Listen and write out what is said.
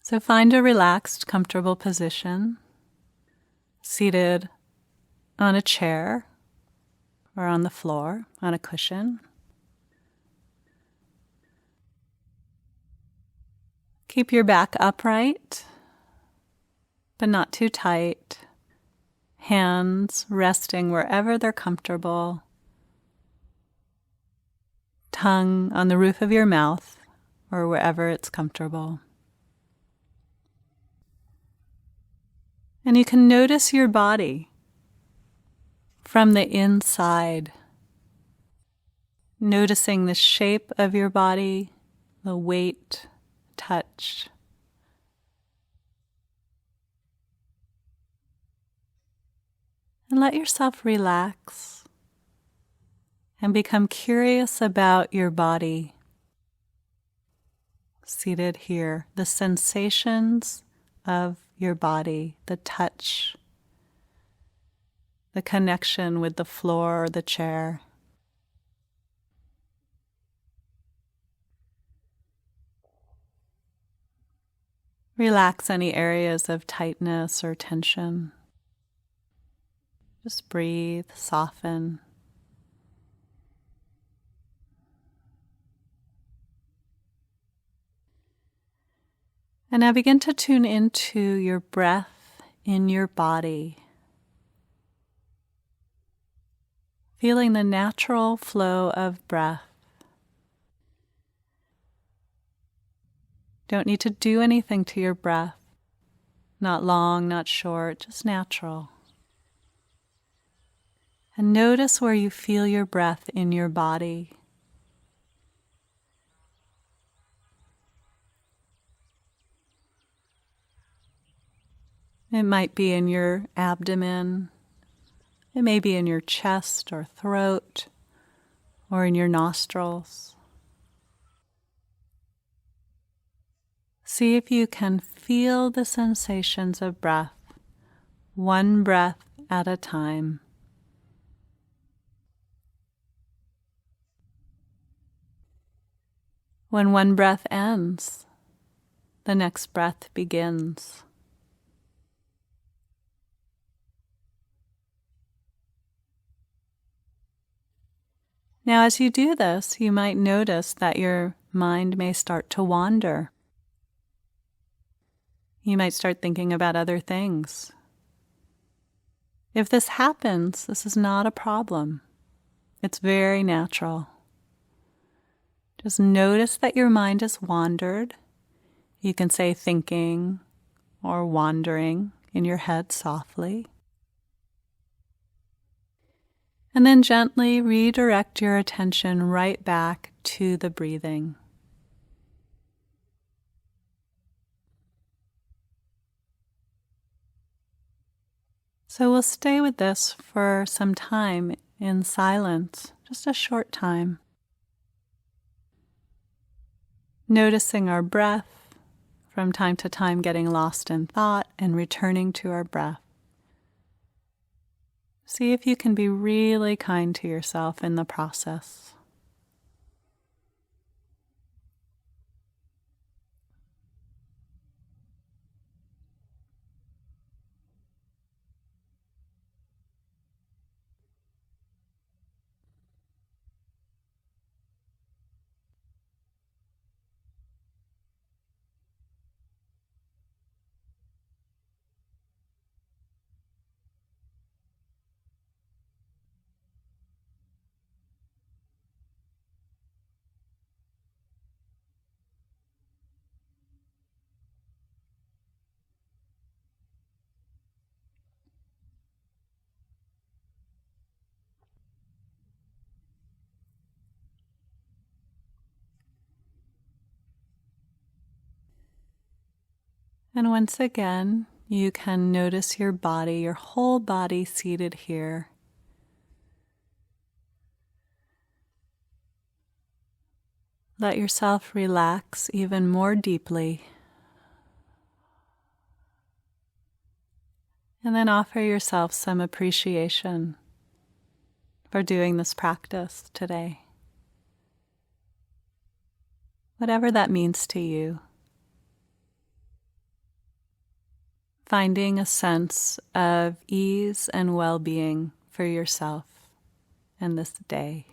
So find a relaxed, comfortable position, seated on a chair or on the floor, on a cushion. Keep your back upright, but not too tight. Hands resting wherever they're comfortable. Tongue on the roof of your mouth or wherever it's comfortable. And you can notice your body from the inside, noticing the shape of your body, the weight, touch. And let yourself relax and become curious about your body seated here, the sensations of your body, the touch, the connection with the floor or the chair. Relax any areas of tightness or tension. Just breathe, soften. And now begin to tune into your breath in your body, feeling the natural flow of breath. Don't need to do anything to your breath, not long, not short, just natural. And notice where you feel your breath in your body. It might be in your abdomen, it may be in your chest or throat, or in your nostrils. See if you can feel the sensations of breath, one breath at a time. When one breath ends, the next breath begins. Now, as you do this, you might notice that your mind may start to wander. You might start thinking about other things. If this happens, this is not a problem. It's very natural. Just notice that your mind has wandered. You can say thinking or wandering in your head softly. And then gently redirect your attention right back to the breathing. So we'll stay with this for some time in silence, just a short time. Noticing our breath, from time to time getting lost in thought and returning to our breath. See if you can be really kind to yourself in the process. And once again, you can notice your body, your whole body seated here. Let yourself relax even more deeply. And then offer yourself some appreciation for doing this practice today. Whatever that means to you. finding a sense of ease and well-being for yourself in this day.